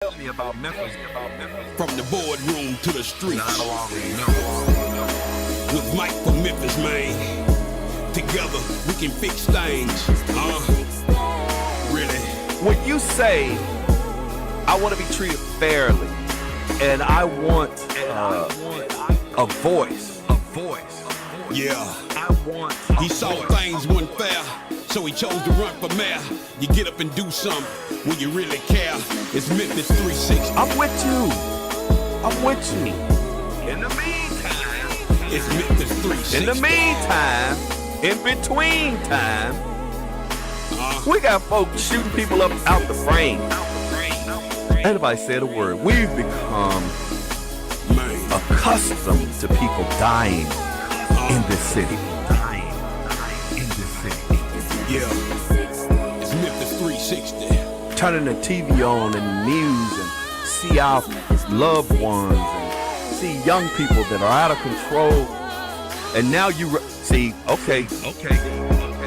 Tell me about Memphis. From the boardroom to the streets. With Mike from Memphis, man. Together we can fix things. Really. When you say, I want to be treated fairly, and I want a voice. Yeah. He saw things weren't fair, so he chose to run for mayor. You get up and do something when you really care. It's Memphis 360. I'm with you. In the meantime, it's Memphis 360. In the meantime, in between time, we got folks shooting people up out the frame. Anybody said a word. We've become accustomed to people dying in this city. Yeah, it's Memphis 360. Turning the TV on and the news and see our loved ones and see young people that are out of control. And now you see, okay.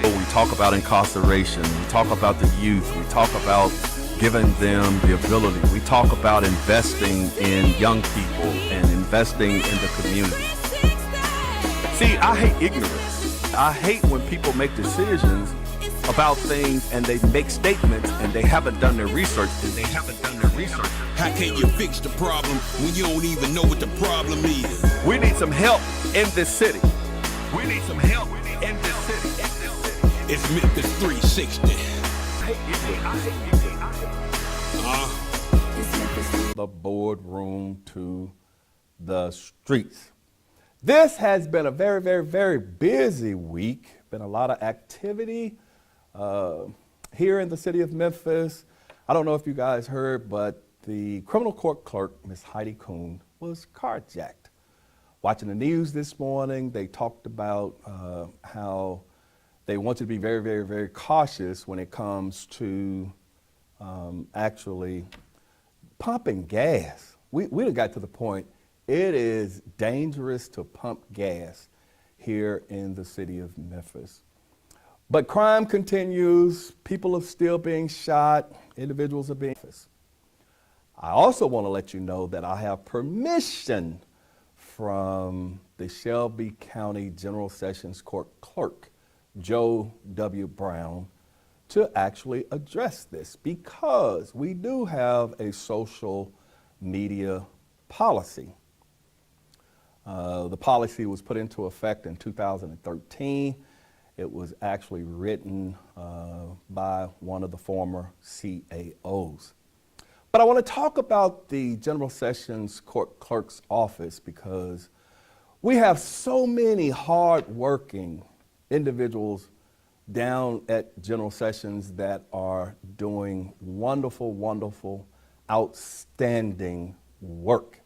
We talk about incarceration. We talk about the youth. We talk about giving them the ability. We talk about investing in young people and investing in the community. See, I hate ignorance. I hate when people make decisions about things and they make statements and they haven't done their research. How can you fix the problem when you don't even know what the problem is? We need some help in this city. It's Memphis 360. The boardroom to the streets. This has been a very, very, very busy week. Been a lot of activity here in the city of Memphis. I don't know if you guys heard, but the criminal court clerk, Ms. Heidi Kuhn, was carjacked. Watching the news this morning, they talked about how they want to be very, very, very cautious when it comes to actually pumping gas. We done got to the point, it is dangerous to pump gas here in the city of Memphis. But crime continues, people are still being shot, individuals are being shot. I also want to let you know that I have permission from the Shelby County General Sessions Court clerk, Joe W. Brown, to actually address this because we do have a social media policy. The policy was put into effect in 2013. It was actually written by one of the former CAOs. But I want to talk about the General Sessions Court Clerk's office because we have so many hard-working individuals down at General Sessions that are doing wonderful, wonderful, outstanding work.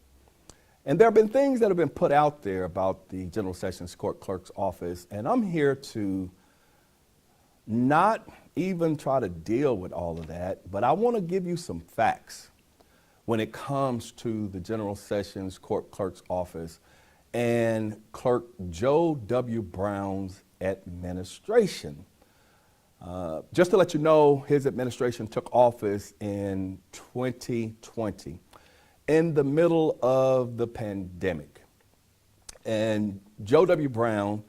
And there have been things that have been put out there about the General Sessions Court Clerk's office, and I'm here to not even try to deal with all of that, but I want to give you some facts when it comes to the General Sessions Court Clerk's office and Clerk Joe W. Brown's administration. Just to let you know, his administration took office in 2020, in the middle of the pandemic. And Joe W. Brown,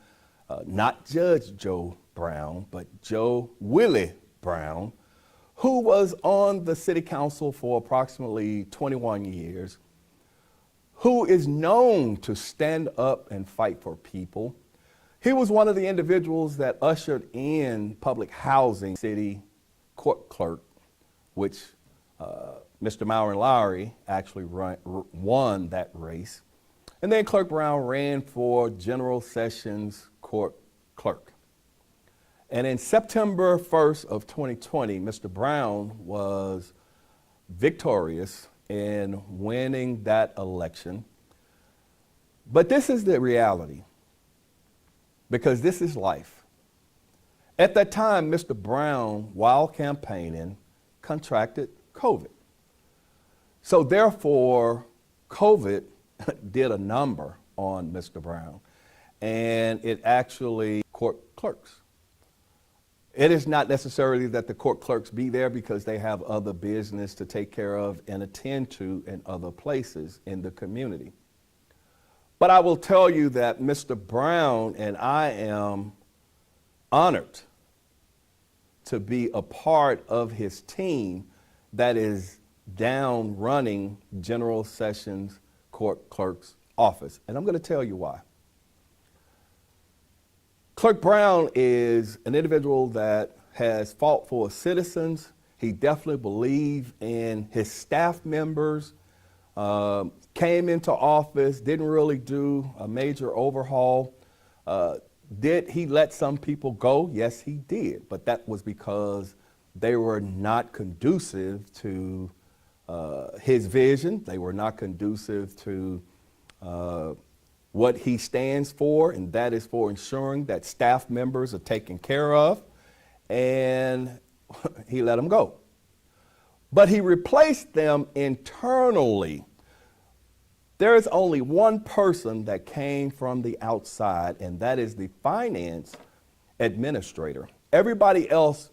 not Judge Joe Brown, but Joe Willie Brown, who was on the city council for approximately 21 years, who is known to stand up and fight for people. He was one of the individuals that ushered in public housing city court clerk, which Mr. Myron Lowry actually won that race. And then Clerk Brown ran for General Sessions Court Clerk. And in September 1st of 2020, Mr. Brown was victorious in winning that election. But this is the reality, because this is life. At that time, Mr. Brown, while campaigning, contracted COVID. So therefore, COVID did a number on Mr. Brown, and it actually court clerks. It is not necessarily that the court clerks be there because they have other business to take care of and attend to in other places in the community. But I will tell you that Mr. Brown and I am honored to be a part of his team that is down running General Sessions Court Clerk's office. And I'm going to tell you why. Clerk Brown is an individual that has fought for citizens. He definitely believed in his staff members, came into office, didn't really do a major overhaul. Did he let some people go? Yes, he did. But that was because they were not conducive to his vision. They were not conducive to what he stands for, and that is for ensuring that staff members are taken care of, and he let them go. But he replaced them internally. There is only one person that came from the outside, and that is the finance administrator. Everybody else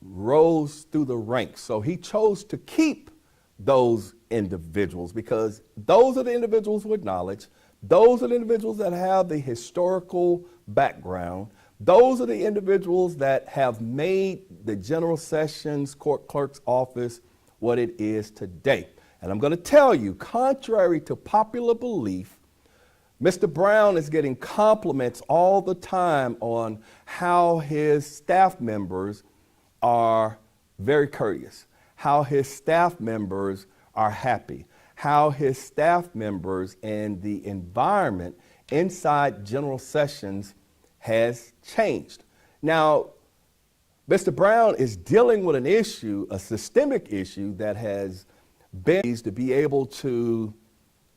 rose through the ranks, so he chose to keep those individuals because those are the individuals with knowledge. Those are the individuals that have the historical background. Those are the individuals that have made the General Sessions Court Clerk's office what it is today. And I'm going to tell you, contrary to popular belief, Mr. Brown is getting compliments all the time on how his staff members are very courteous, how his staff members are happy, how his staff members and the environment inside General Sessions has changed. Now, Mr. Brown is dealing with an issue, a systemic issue that has been to be able to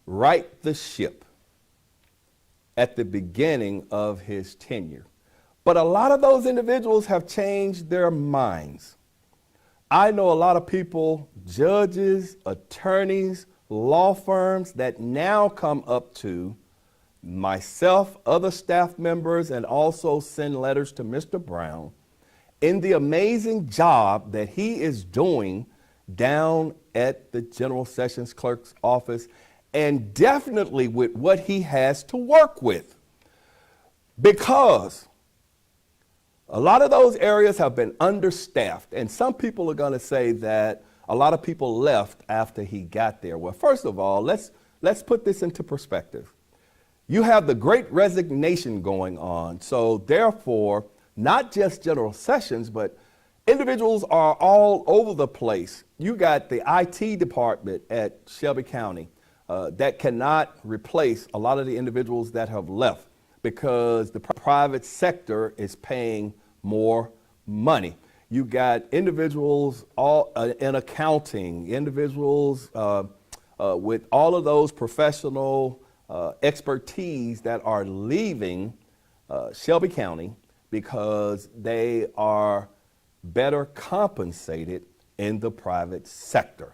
right the ship at the beginning of his tenure. But a lot of those individuals have changed their minds. I know a lot of people, judges, attorneys, law firms that now come up to myself, other staff members, and also send letters to Mr. Brown in the amazing job that he is doing down at the General Sessions Clerk's office, and definitely with what he has to work with. Because a lot of those areas have been understaffed, and some people are going to say that a lot of people left after he got there. Well, first of all, let's put this into perspective. You have the Great Resignation going on, so therefore, not just General Sessions, but individuals are all over the place. You got the IT department at Shelby County that cannot replace a lot of the individuals that have left because the private sector is paying more money. You got individuals all in accounting, individuals with all of those professional expertise that are leaving Shelby County because they are better compensated in the private sector.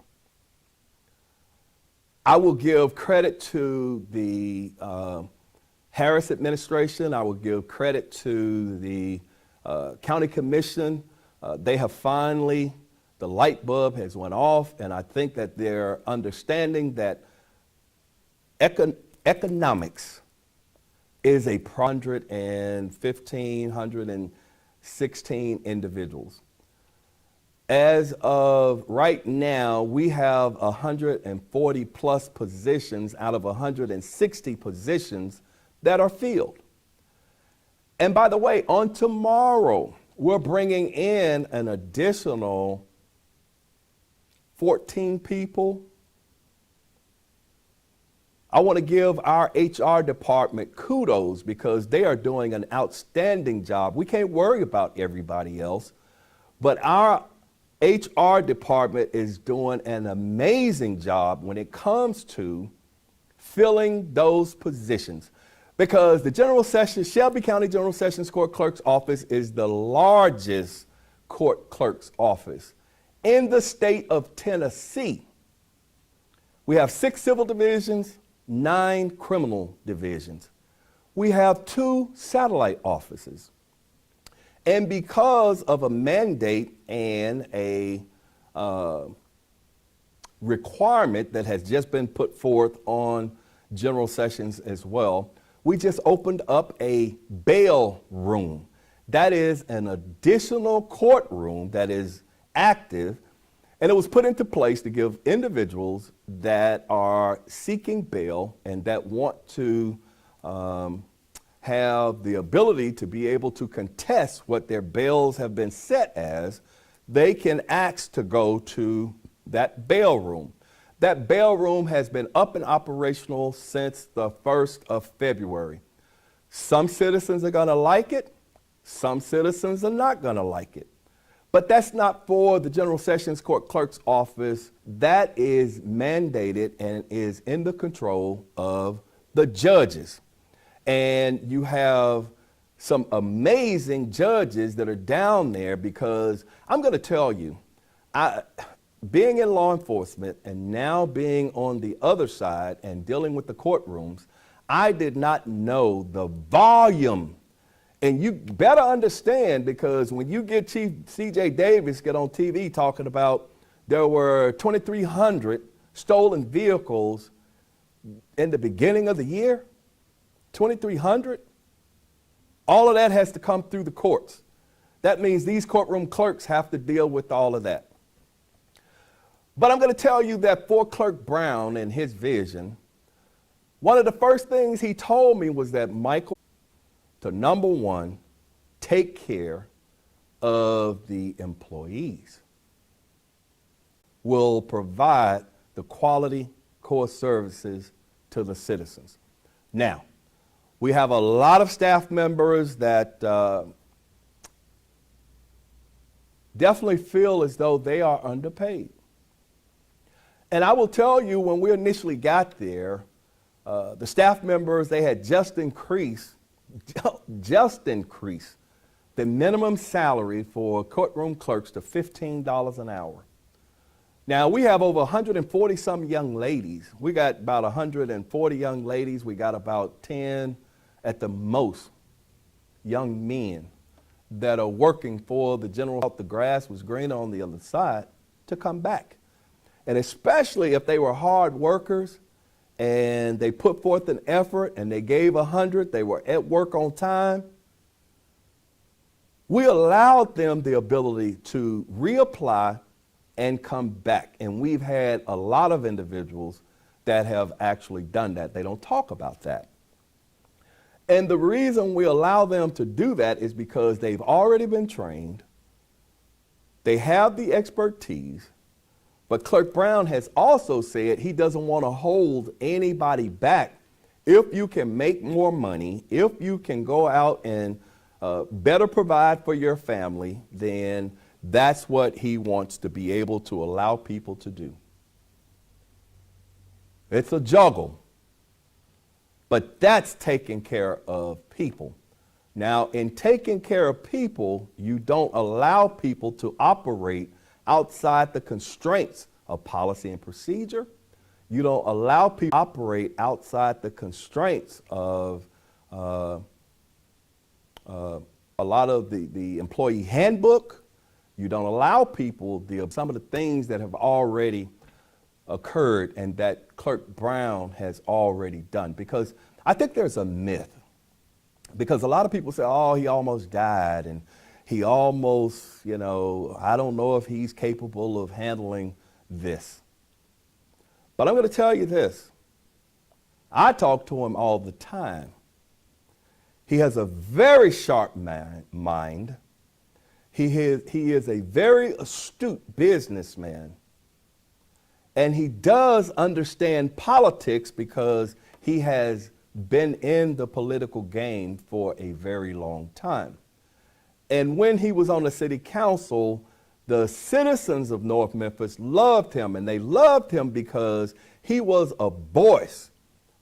I will give credit to the Harris administration. I will give credit to the county commission. They have finally, the light bulb has went off, and I think that they're understanding that economics is a 116 individuals. As of right now, we have 140 plus positions out of 160 positions that are filled. And by the way, on tomorrow, we're bringing in an additional 14 people. I want to give our HR department kudos because they are doing an outstanding job. We can't worry about everybody else, but our HR department is doing an amazing job when it comes to filling those positions. Because the General Sessions, Shelby County General Sessions Court Clerk's office is the largest court clerk's office in the state of Tennessee. We have 6 civil divisions, 9 criminal divisions. We have 2 satellite offices. And because of a mandate and a requirement that has just been put forth on general sessions as well, we just opened up a bail room. That is an additional courtroom that is active, and it was put into place to give individuals that are seeking bail and that want to have the ability to be able to contest what their bails have been set as, they can ask to go to that bail room. That bail room has been up and operational since the 1st of February. Some citizens are going to like it. Some citizens are not going to like it. But that's not for the General Sessions Court Clerk's office. That is mandated and is in the control of the judges. And you have some amazing judges that are down there, because I'm going to tell you, being in law enforcement and now being on the other side and dealing with the courtrooms, I did not know the volume. And you better understand, because when you get Chief C.J. Davis get on TV talking about there were 2,300 stolen vehicles in the beginning of the year, 2,300, all of that has to come through the courts. That means these courtroom clerks have to deal with all of that. But I'm going to tell you that for Clerk Brown and his vision, one of the first things he told me was that, Michael, to number one, take care of the employees. Will provide the quality core services to the citizens. Now, we have a lot of staff members that definitely feel as though they are underpaid. And I will tell you, when we initially got there, the staff members, they had just increased the minimum salary for courtroom clerks to $15 an hour. Now, we have over 140 some young ladies. We got about 140 young ladies. We got about 10 at the most young men that are working for the general. The grass was greener on the other side to come back. And especially if they were hard workers and they put forth an effort and they gave 100, they were at work on time, we allowed them the ability to reapply and come back. And we've had a lot of individuals that have actually done that. They don't talk about that. And the reason we allow them to do that is because they've already been trained, they have the expertise, but Clerk Brown has also said he doesn't want to hold anybody back. If you can make more money, if you can go out and better provide for your family, then that's what he wants to be able to allow people to do. It's a juggle, but that's taking care of people. Now, in taking care of people, you don't allow people to operate outside the constraints of policy and procedure. You don't allow people to operate outside the constraints of a lot of the employee handbook. You don't allow people some of the things that have already occurred and that Clerk Brown has already done. Because I think there's a myth. Because a lot of people say, oh, he almost died and he almost, I don't know if he's capable of handling this. But I'm going to tell you this. I talk to him all the time. He has a very sharp mind. He is a very astute businessman. And he does understand politics because he has been in the political game for a very long time. And when he was on the city council, the citizens of North Memphis loved him, and they loved him because he was a voice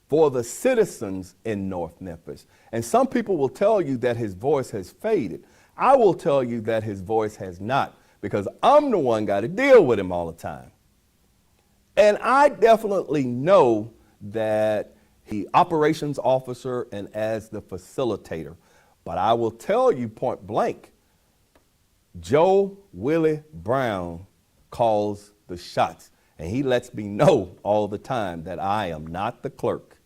for the citizens in North Memphis. And some people will tell you that his voice has faded. I will tell you that his voice has not, because I'm the one got to deal with him all the time. And I definitely know that he operations officer and as the facilitator. But I will tell you point blank, Joe Willie Brown calls the shots, and he lets me know all the time that I am not the clerk.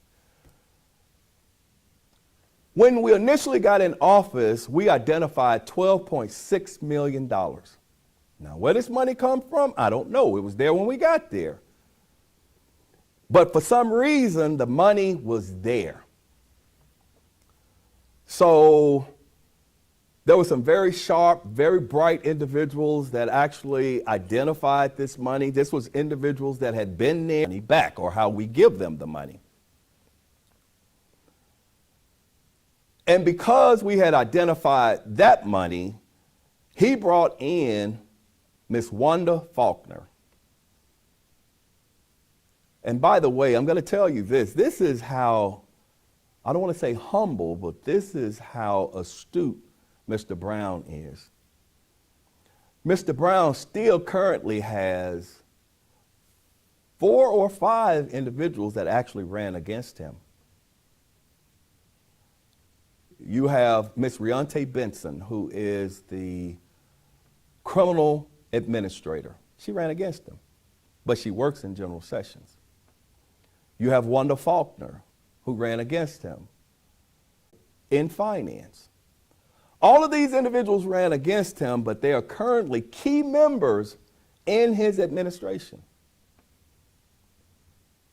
When we initially got in office, we identified $12.6 million. Now, where this money come from, I don't know. It was there when we got there. But for some reason, the money was there. So there were some very sharp, very bright individuals that actually identified this money. This was individuals that had been there, money back, or how we give them the money. And because we had identified that money, he brought in Miss Wanda Faulkner. And by the way, I'm going to tell you this. This is how, I don't want to say humble, but this is how astute Mr. Brown is. Mr. Brown still currently has 4 or 5 individuals that actually ran against him. You have Miss Riante Benson, who is the criminal administrator. She ran against him, but she works in general sessions. You have Wanda Faulkner, who ran against him in finance. All of these individuals ran against him, but they are currently key members in his administration.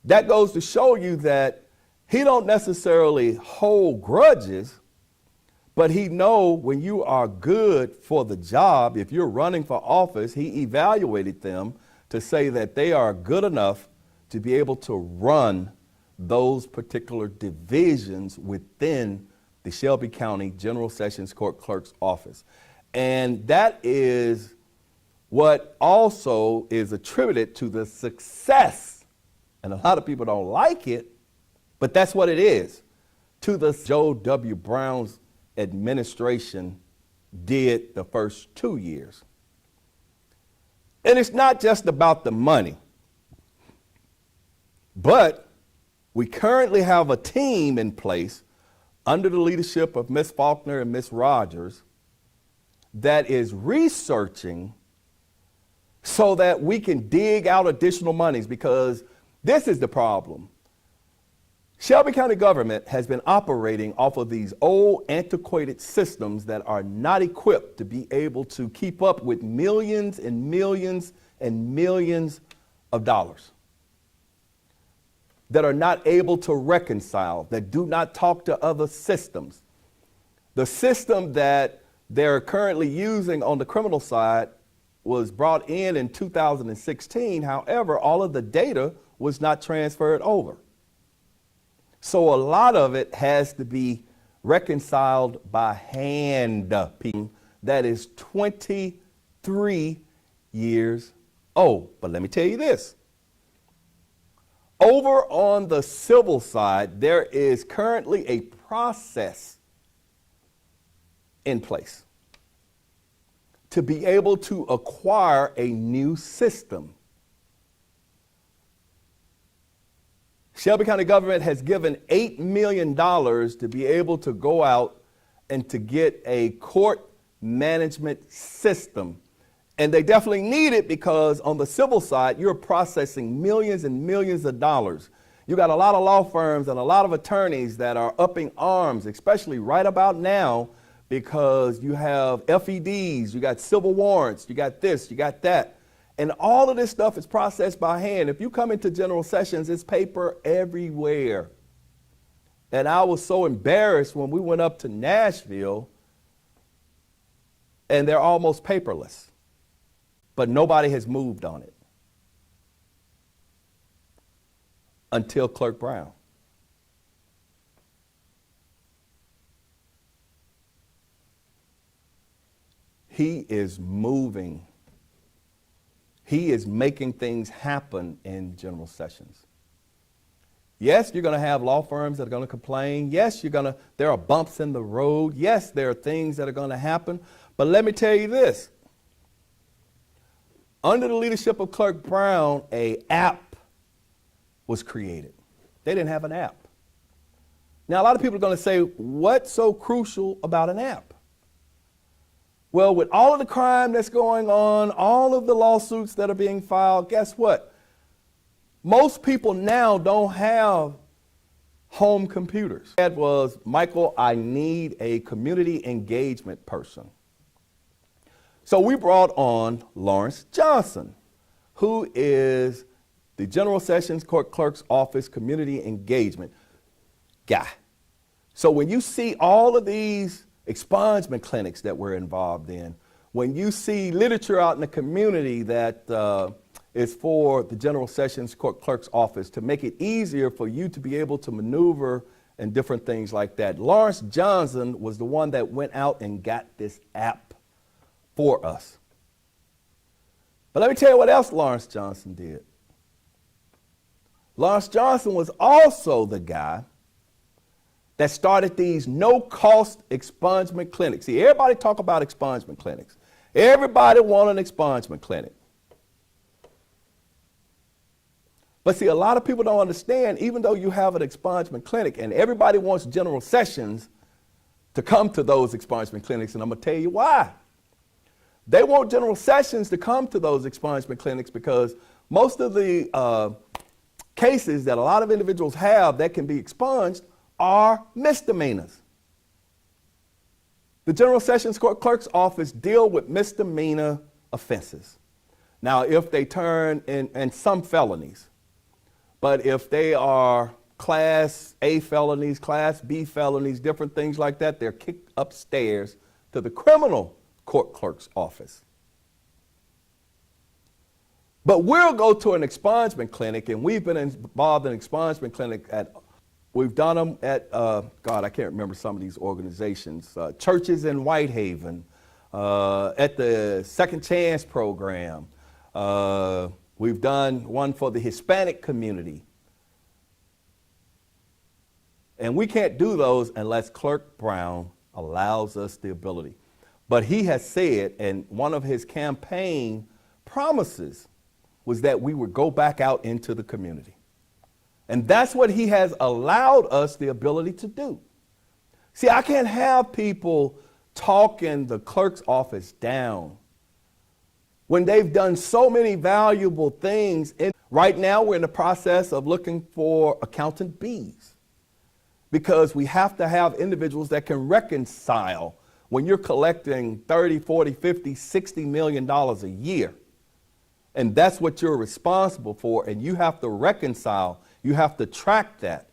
That goes to show you that he don't necessarily hold grudges, but he know when you are good for the job, if you're running for office, he evaluated them to say that they are good enough to be able to run those particular divisions within the Shelby County General Sessions Court Clerk's office. And that is what also is attributed to the success, and a lot of people don't like it, but that's what it is, to the Joe W. Brown's administration did the first 2 years. And it's not just about the money, but we currently have a team in place under the leadership of Ms. Faulkner and Ms. Rogers that is researching so that we can dig out additional monies, because this is the problem. Shelby County government has been operating off of these old antiquated systems that are not equipped to be able to keep up with millions and millions and millions of dollars, that are not able to reconcile, that do not talk to other systems. The system that they're currently using on the criminal side was brought in 2016. However, all of the data was not transferred over. So a lot of it has to be reconciled by hand. That is 23 years old. But let me tell you this. Over on the civil side, there is currently a process in place to be able to acquire a new system. Shelby County government has given $8 million to be able to go out and to get a court management system. And they definitely need it, because on the civil side, you're processing millions and millions of dollars. You got a lot of law firms and a lot of attorneys that are upping arms, especially right about now, because you have FEDs, you got civil warrants, you got this, you got that. And all of this stuff is processed by hand. If you come into general sessions, it's paper everywhere. And I was so embarrassed when we went up to Nashville, and they're almost paperless. But nobody has moved on it until Clerk Brown. He is moving. He is making things happen in general sessions. Yes, you're going to have law firms that are going to complain. Yes, there are bumps in the road. Yes, there are things that are going to happen. But let me tell you this. Under the leadership of Clerk Brown, an app was created. They didn't have an app. Now, a lot of people are going to say, what's so crucial about an app? Well, with all of the crime that's going on, all of the lawsuits that are being filed, guess what? Most people now don't have home computers. That was, Michael, I need a community engagement person. So we brought on Lawrence Johnson, who is the General Sessions Court Clerk's Office Community Engagement guy. So when you see all of these expungement clinics that we're involved in, when you see literature out in the community that is for the General Sessions Court Clerk's Office to make it easier for you to be able to maneuver and different things like that, Lawrence Johnson was the one that went out and got this app for us. But let me tell you what else Lawrence Johnson did. Lawrence Johnson was also the guy that started these no-cost expungement clinics. See, everybody talk about expungement clinics. Everybody want an expungement clinic. But see, a lot of people don't understand, even though you have an expungement clinic and everybody wants General Sessions to come to those expungement clinics, and I'm going to tell you why. They want General Sessions to come to those expungement clinics because most of the cases that a lot of individuals have that can be expunged are misdemeanors. The General Sessions Court Clerk's Office deal with misdemeanor offenses. Now, if they turn in some felonies, but if they are Class A felonies, Class B felonies, different things like that, they're kicked upstairs to the criminal court clerk's office. But we'll go to an expungement clinic, and we've been involved in expungement clinic we've done them at, God, I can't remember some of these organizations, churches in Whitehaven, at the Second Chance program. We've done one for the Hispanic community. And we can't do those unless Clerk Brown allows us the ability. But he has said, and one of his campaign promises was that we would go back out into the community. And that's what he has allowed us the ability to do. See, I can't have people talking the clerk's office down when they've done so many valuable things. And right now we're in the process of looking for accountant Bs because we have to have individuals that can reconcile when you're collecting 30, 40, 50, $60 million a year. And that's what you're responsible for, and you have to reconcile. You have to track that.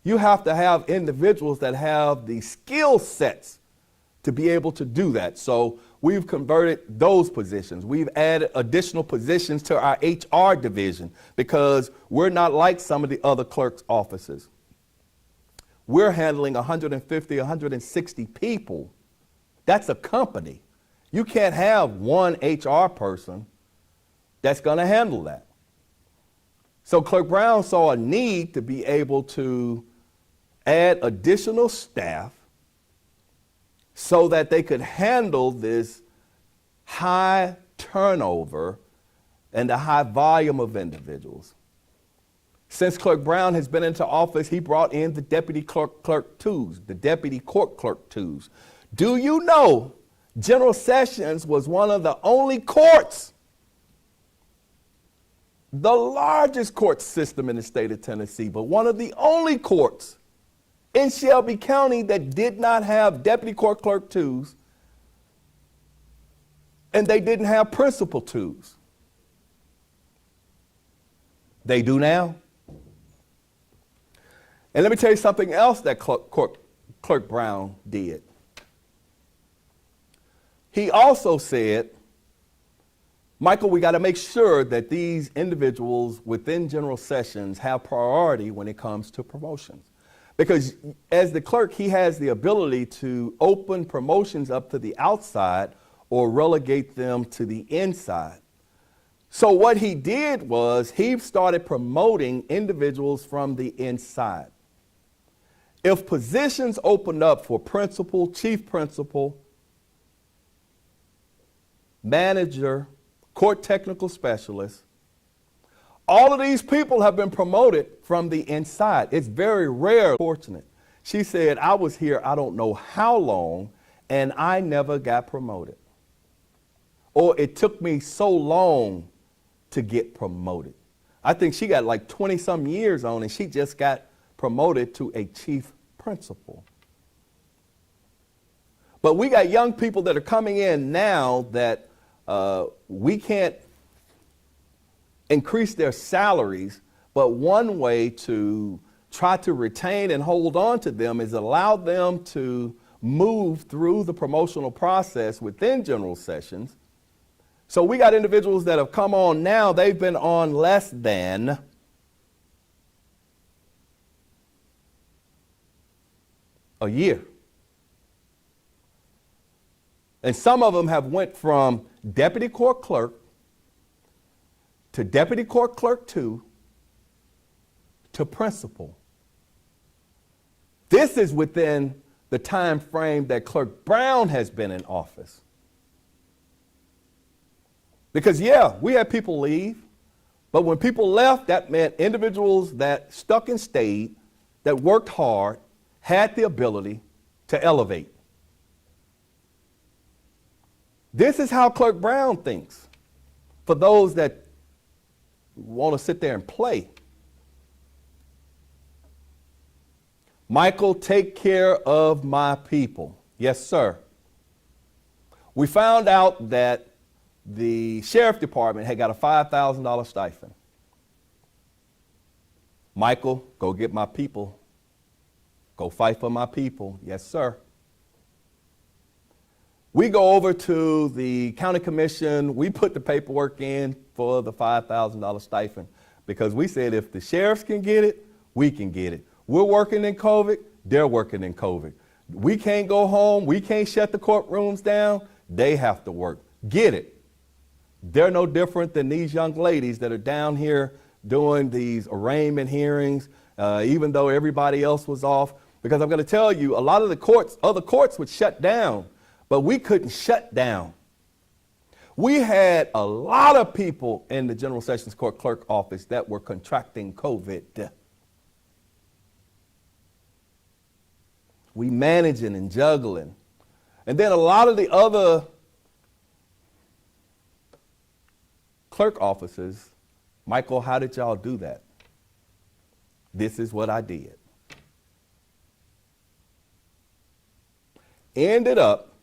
You have to have individuals that have the skill sets to be able to do that. So we've converted those positions. We've added additional positions to our HR division because we're not like some of the other clerks' offices. We're handling 150, 160 people. That's a company. You can't have one HR person that's going to handle that. So Clerk Brown saw a need to be able to add additional staff so that they could handle this high turnover and the high volume of individuals. Since Clerk Brown has been into office, he brought in the deputy clerk 2s, the deputy court clerk 2s. Do you know General Sessions was one of the only courts, the largest court system in the state of Tennessee, but one of the only courts in Shelby County that did not have deputy court clerk 2s, and they didn't have principal 2s. They do now. And let me tell you something else that Clerk Brown did. He also said, Michael, we got to make sure that these individuals within General Sessions have priority when it comes to promotions. Because as the clerk, he has the ability to open promotions up to the outside or relegate them to the inside. So what he did was he started promoting individuals from the inside. If positions opened up for principal, chief principal, manager, court technical specialist, all of these people have been promoted from the inside. It's very rare, fortunate. She said, I was here, I don't know how long, and I never got promoted. Or it took me so long to get promoted. I think she got like 20-some years on, and she just got promoted to a chief principal. But we got young people that are coming in now that we can't increase their salaries, but one way to try to retain and hold on to them is allow them to move through the promotional process within general sessions. So we got individuals that have come on now, they've been on less than a year. And some of them have went from deputy court clerk to deputy court clerk 2 to principal. This is within the time frame that Clerk Brown has been in office. Because, yeah, we had people leave, but when people left, that meant individuals that stuck and stayed, that worked hard, had the ability to elevate. This is how Clerk Brown thinks, for those that want to sit there and play. Michael, take care of my people. Yes, sir. We found out that the sheriff department had got a $5,000 stipend. Michael, go get my people. Go fight for my people. Yes, sir. We go over to the county commission. We put the paperwork in for the $5,000 stipend because we said if the sheriffs can get it, we can get it. We're working in COVID. They're working in COVID. We can't go home. We can't shut the courtrooms down. They have to work. Get it. They're no different than these young ladies that are down here doing these arraignment hearings, even though everybody else was off. Because I'm going to tell you, a lot of the courts, other courts would shut down, but we couldn't shut down. We had a lot of people in the General Sessions Court clerk office that were contracting COVID. We managing and juggling. And then a lot of the other clerk offices, Michael, how did y'all do that? This is what I did. Ended up,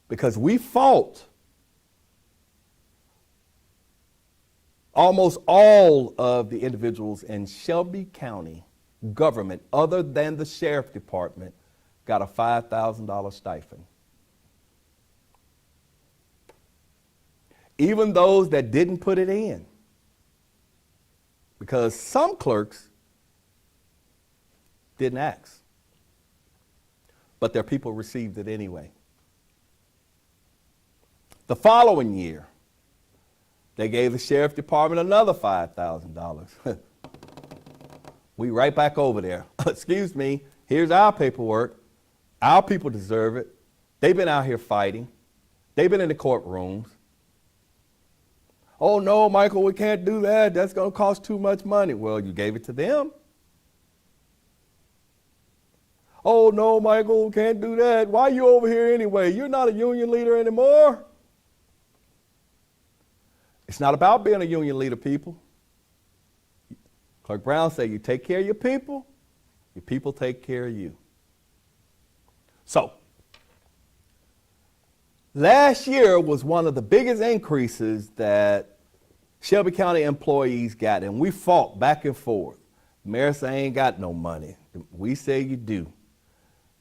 because we fought almost all of the individuals in Shelby County government, other than the sheriff department, got a $5,000 stipend. Even those that didn't put it in. Because some clerks didn't ask. But their people received it anyway. The following year, they gave the sheriff department another $5,000. We right back over there. Excuse me, here's our paperwork. Our people deserve it. They've been out here fighting. They've been in the courtrooms. Oh no, Michael, we can't do that. That's going to cost too much money. Well, you gave it to them. Oh no, Michael, we can't do that. Why are you over here anyway? You're not a union leader anymore. It's not about being a union leader, people. Clerk Brown said, you take care of your people take care of you. So, last year was one of the biggest increases that Shelby County employees got, and we fought back and forth. The mayor said, I ain't got no money. We say you do.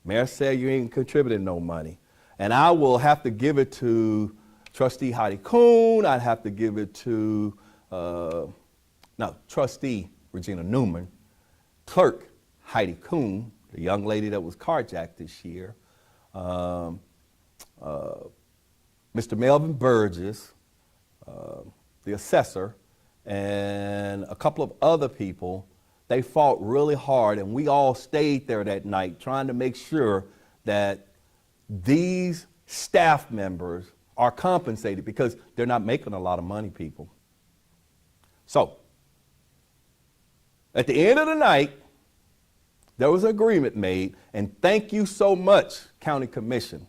Mayor said you ain't contributing no money. And I will have to give it to Trustee Heidi Kuhn. I'd have to give it to, Trustee Regina Newman, Clerk Heidi Kuhn, the young lady that was carjacked this year, Mr. Melvin Burgess, the assessor, and a couple of other people. They fought really hard, and we all stayed there that night trying to make sure that these staff members are compensated because they're not making a lot of money, people. So, at the end of the night, There was an agreement made, and thank you so much, County Commission.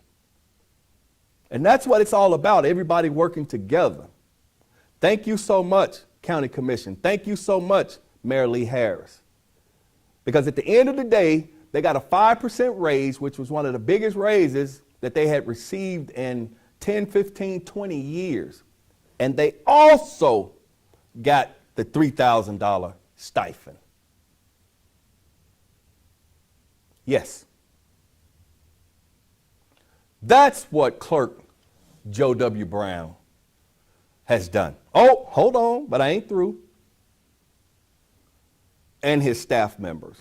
And that's what it's all about, everybody working together. Thank you so much, County Commission. Thank you so much, Mayor Lee Harris. Because at the end of the day, they got a 5% raise, which was one of the biggest raises that they had received in 10, 15, 20 years. And they also got the $3,000 stipend. Yes. That's what Clerk Joe W. Brown has done. Oh, hold on, but I ain't through. And his staff members.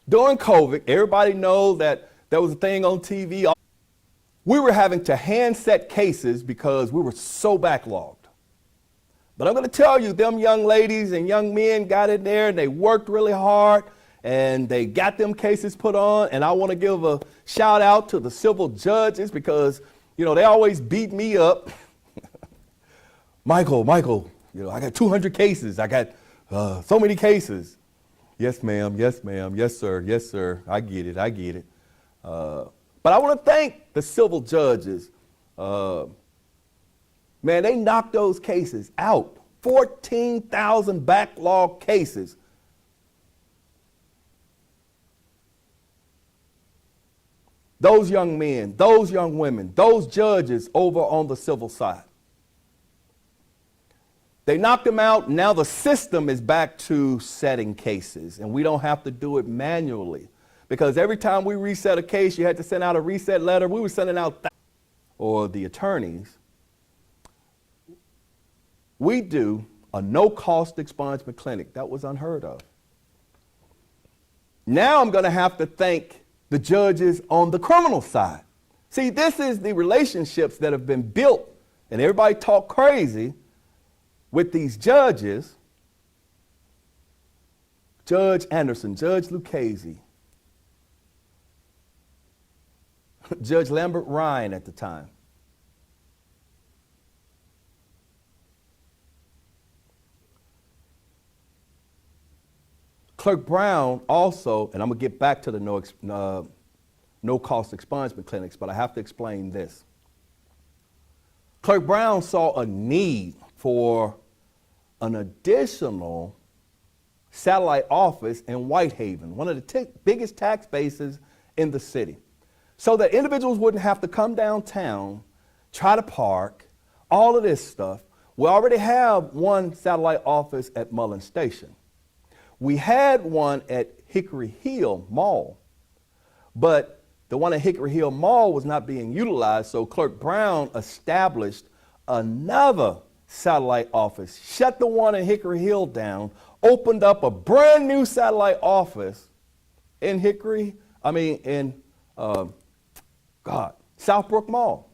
During COVID, everybody knows that there was a thing on TV. We were having to hand set cases because we were so backlogged. But I'm going to tell you, them young ladies and young men got in there and they worked really hard and they got them cases put on. And I want to give a shout out to the civil judges because, you know, they always beat me up. Michael, you know, I got 200 cases. I got so many cases. Yes, ma'am. Yes, ma'am. Yes, sir. Yes, sir. I get it. But I want to thank the civil judges. Man, they knocked those cases out. 14,000 backlog cases. Those young men, those young women, those judges over on the civil side. They knocked them out. Now the system is back to setting cases, and we don't have to do it manually. Because every time we reset a case, you had to send out a reset letter. We were sending out, or the attorneys. We do a no-cost expungement clinic. That was unheard of. Now I'm going to have to thank the judges on the criminal side. See, this is the relationships that have been built, and everybody talk crazy with these judges. Judge Anderson, Judge Lucchese, Judge Lambert Ryan at the time. Clerk Brown also, and I'm going to get back to the no-cost expungement clinics, but I have to explain this. Clerk Brown saw a need for an additional satellite office in Whitehaven, one of the biggest tax bases in the city, so that individuals wouldn't have to come downtown, try to park, all of this stuff. We already have one satellite office at Mullen Station. We had one at Hickory Hill Mall, but the one at Hickory Hill Mall was not being utilized, so Clerk Brown established another satellite office, shut the one in Hickory Hill down, opened up a brand new satellite office in Southbrook Mall.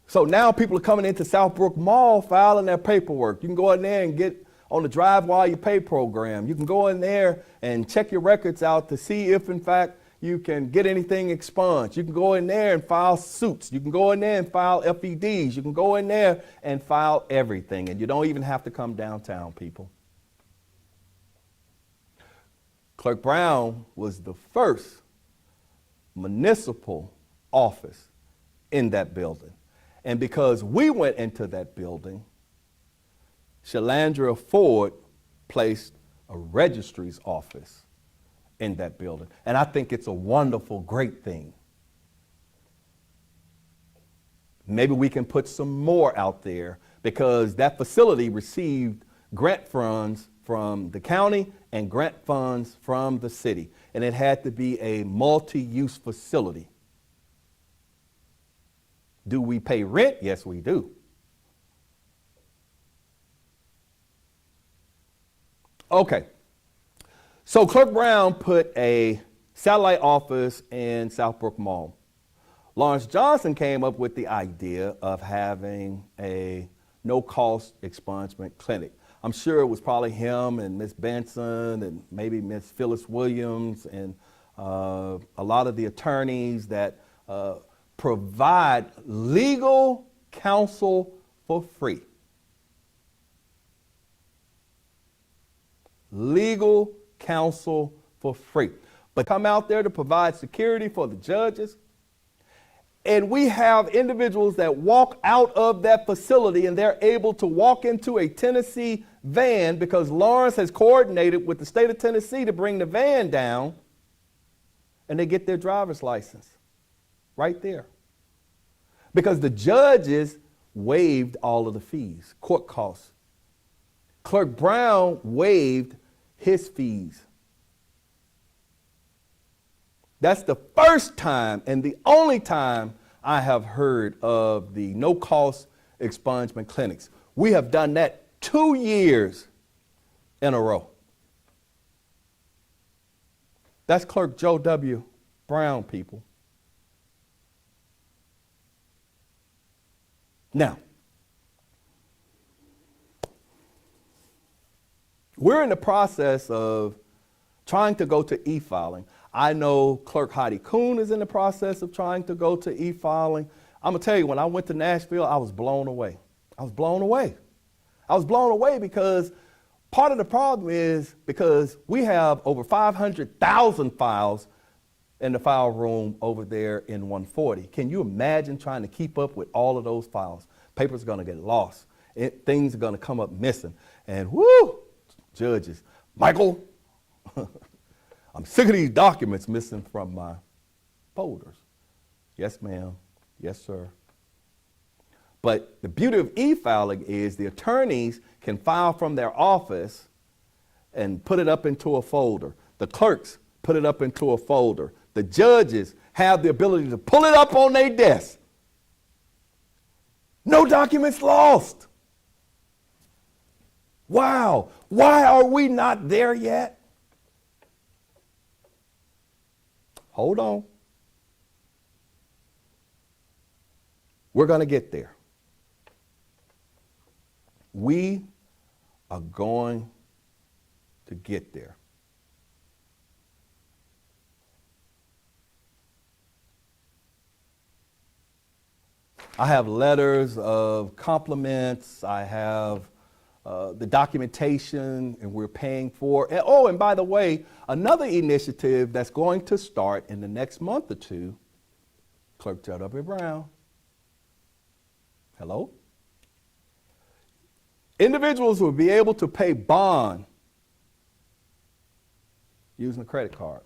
So now people are coming into Southbrook Mall filing their paperwork. You can go in there and get on the Drive While You Pay program. You can go in there and check your records out to see if, in fact, you can get anything expunged. You can go in there and file suits. You can go in there and file FEDs. You can go in there and file everything. And you don't even have to come downtown, people. Clerk Brown was the first municipal office in that building. And because we went into that building, Shalandra Ford placed a registry's office in that building. And I think it's a wonderful, great thing. Maybe we can put some more out there because that facility received grant funds from the county and grant funds from the city. And it had to be a multi-use facility. Do we pay rent? Yes, we do. Okay. So Clerk Brown put a satellite office in Southbrook Mall. Lawrence Johnson came up with the idea of having a no-cost expungement clinic. I'm sure it was probably him and Miss Benson and maybe Miss Phyllis Williams and a lot of the attorneys that provide legal counsel for free. legal counsel for free. But come out there to provide security for the judges. And we have individuals that walk out of that facility and they're able to walk into a Tennessee van because Lawrence has coordinated with the state of Tennessee to bring the van down, and they get their driver's license right there. Because the judges waived all of the fees, court costs. Clerk Brown waived his fees. That's the first time and the only time I have heard of the no-cost expungement clinics. We have done that 2 years in a row. That's Clerk Joe W. Brown, people. Now, we're in the process of trying to go to e-filing. I know Clerk Heidi Kuhn is in the process of trying to go to e-filing. I'm going to tell you, when I went to Nashville, I was blown away. I was blown away. I was blown away because part of the problem is because we have over 500,000 files in the file room over there in 140. Can you imagine trying to keep up with all of those files? Papers are going to get lost. Things are going to come up missing. And whoo, judges, Michael, I'm sick of these documents missing from my folders. Yes, ma'am. Yes, sir. But the beauty of e-filing is the attorneys can file from their office and put it up into a folder. The clerks put it up into a folder. The judges have the ability to pull it up on their desk. No documents lost. Wow. Why are we not there yet? Hold on. We're going to get there. We are going to get there. I have letters of compliments. I have the documentation, and we're paying for. And by the way, another initiative that's going to start in the next month or two, Clerk J.W. Brown. Hello? Individuals will be able to pay bond using a credit card.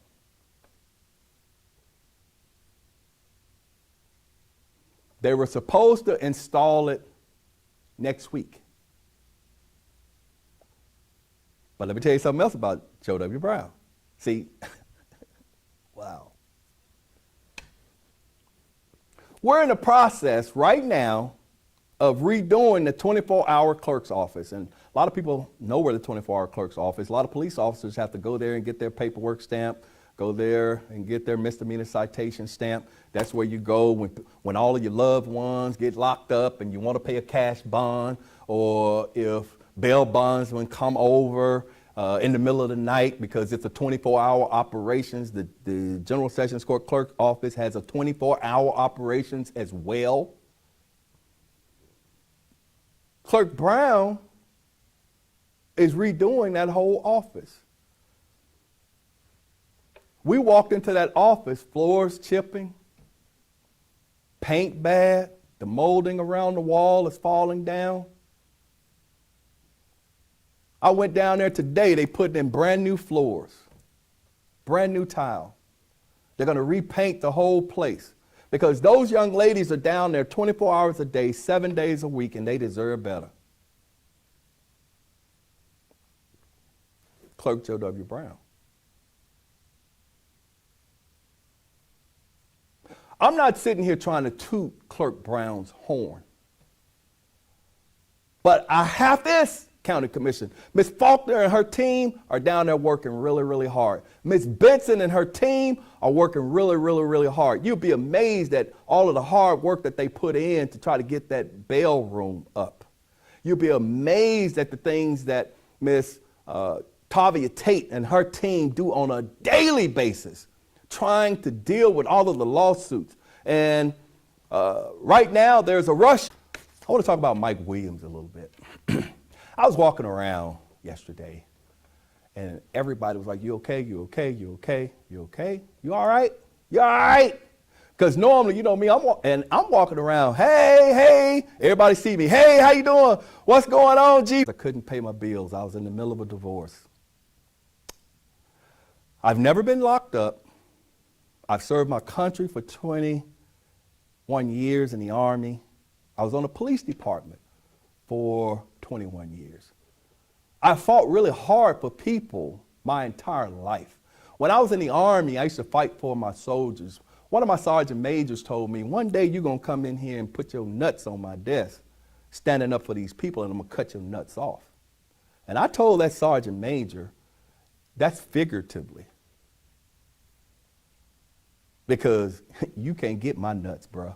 They were supposed to install it next week. But let me tell you something else about Joe W. Brown. See, wow. We're in the process right now of redoing the 24-hour clerk's office. And a lot of people know where the 24-hour clerk's office is. A lot of police officers have to go there and get their paperwork stamped, go there and get their misdemeanor citation stamped. That's where you go when all of your loved ones get locked up and you want to pay a cash bond, or if bail bondsmen come over in the middle of the night, because it's a 24-hour operations. The General Sessions Court Clerk Office has a 24-hour operations as well. Clerk Brown is redoing that whole office. We walked into that office, floors chipping, paint bad, the molding around the wall is falling down. I went down there today, they put in brand new floors, brand new tile. They're going to repaint the whole place because those young ladies are down there 24 hours a day, 7 days a week, and they deserve better. Clerk Joe W. Brown. I'm not sitting here trying to toot Clerk Brown's horn, but I have this. County Commission. Ms. Faulkner and her team are down there working really, really hard. Ms. Benson and her team are working really, really, really hard. You'll be amazed at all of the hard work that they put in to try to get that bail room up. You'll be amazed at the things that Ms. Tavia Tate and her team do on a daily basis, trying to deal with all of the lawsuits. And right now there's a rush. I want to talk about Mike Williams a little bit. I was walking around yesterday, And everybody was like, you okay, you okay, you okay, you okay? You all right? You all right? Because normally, you know me, I'm walking around, hey, everybody see me, hey, how you doing? What's going on, G? I couldn't pay my bills. I was in the middle of a divorce. I've never been locked up. I've served my country for 21 years in the Army. I was on the police department for 21 years. I fought really hard for people my entire life. When I was in the Army, I used to fight for my soldiers. One of my sergeant majors told me, one day you're going to come in here and put your nuts on my desk, standing up for these people, and I'm going to cut your nuts off. And I told that sergeant major, that's figuratively. Because you can't get my nuts, bruh.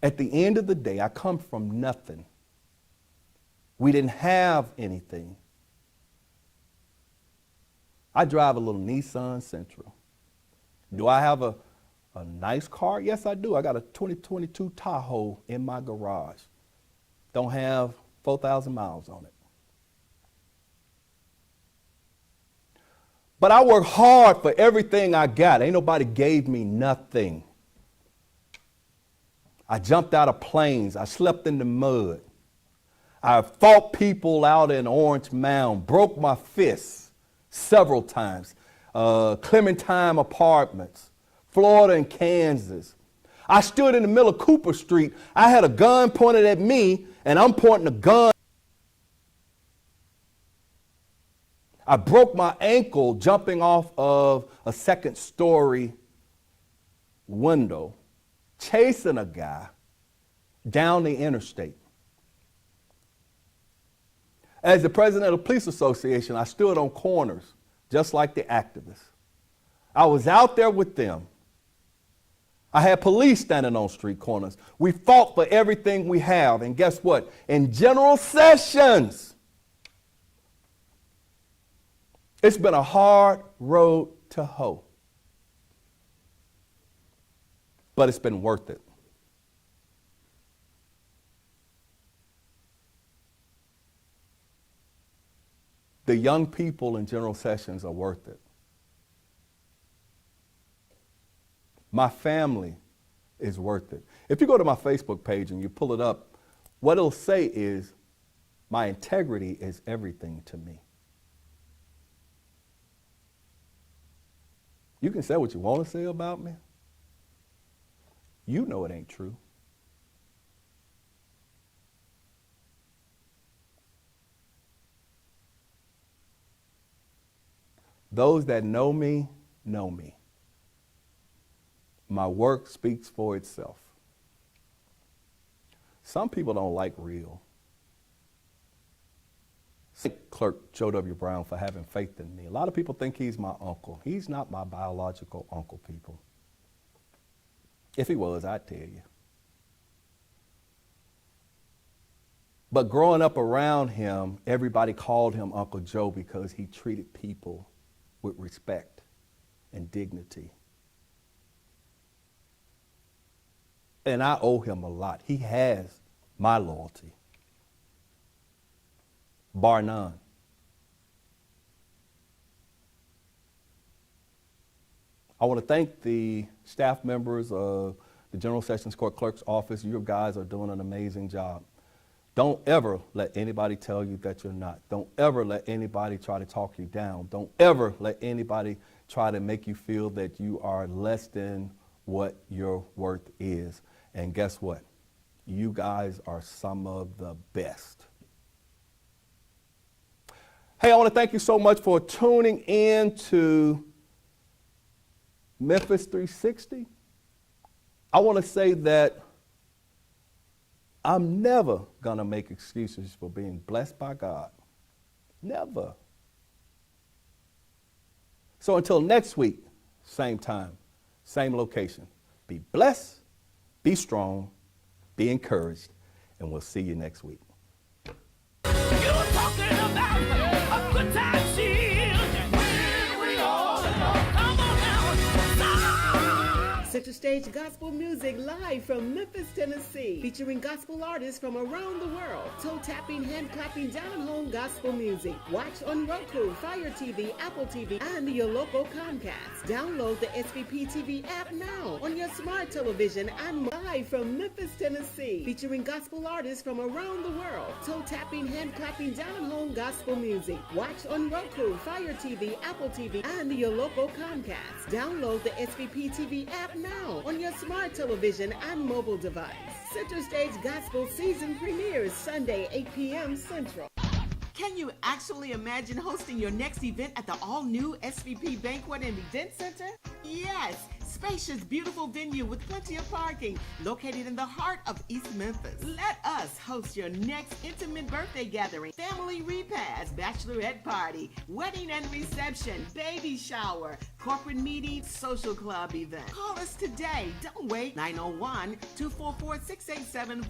At the end of the day, I come from nothing. We didn't have anything. I drive a little Nissan Sentra. Do I have a nice car? Yes, I do. I got a 2022 Tahoe in my garage. Don't have 4,000 miles on it. But I work hard for everything I got. Ain't nobody gave me nothing. I jumped out of planes. I slept in the mud. I fought people out in Orange Mound, broke my fists several times. Clementine Apartments, Florida and Kansas. I stood in the middle of Cooper Street. I had a gun pointed at me, and I'm pointing a gun. I broke my ankle jumping off of a second-story window, chasing a guy down the interstate. As the president of the Police Association, I stood on corners, just like the activists. I was out there with them. I had police standing on street corners. We fought for everything we have. And guess what? In general sessions, it's been a hard road to hoe. But it's been worth it. The young people in general sessions are worth it. My family is worth it. If you go to my Facebook page and you pull it up, what it'll say is, my integrity is everything to me. You can say what you want to say about me. You know it ain't true. Those that know me, know me. My work speaks for itself. Some people don't like real. Thank Clerk Joe W. Brown for having faith in me. A lot of people think he's my uncle. He's not my biological uncle, people. If he was, I'd tell you. But growing up around him, everybody called him Uncle Joe because he treated people with respect and dignity. And I owe him a lot. He has my loyalty, bar none. I want to thank the staff members of the General Sessions Court Clerk's office. You guys are doing an amazing job. Don't ever let anybody tell you that you're not. Don't ever let anybody try to talk you down. Don't ever let anybody try to make you feel that you are less than what your worth is. And guess what? You guys are some of the best. Hey, I want to thank you so much for tuning in to Memphis 360. I want to say that I'm never going to make excuses for being blessed by God. Never. So until next week, same time, same location. Be blessed, be strong, be encouraged, and we'll see you next week. You're talking about a good time shield. When we all come on now. Center Stage Gospel Music live from Memphis, Tennessee, featuring gospel artists from around the world. Toe tapping, hand clapping, down home gospel music. Watch on Roku, Fire TV, Apple TV, and your local Comcast. Download the SVP TV app now on your smart television and live from Memphis, Tennessee, featuring gospel artists from around the world. Toe tapping, hand clapping, down home gospel music. Watch on Roku, Fire TV, Apple TV, and your local Comcast. Download the SVP TV app now on your smart television and mobile device. Center Stage Gospel season premieres Sunday, 8 p.m. Central. Can you actually imagine hosting your next event at the all-new SVP Banquet and Event Center? Yes! Spacious, beautiful venue with plenty of parking, located in the heart of East Memphis. Let us host your next intimate birthday gathering, family repast, bachelorette party, wedding and reception, baby shower, corporate meeting, social club event. Call us today. Don't wait. 901-244-6874.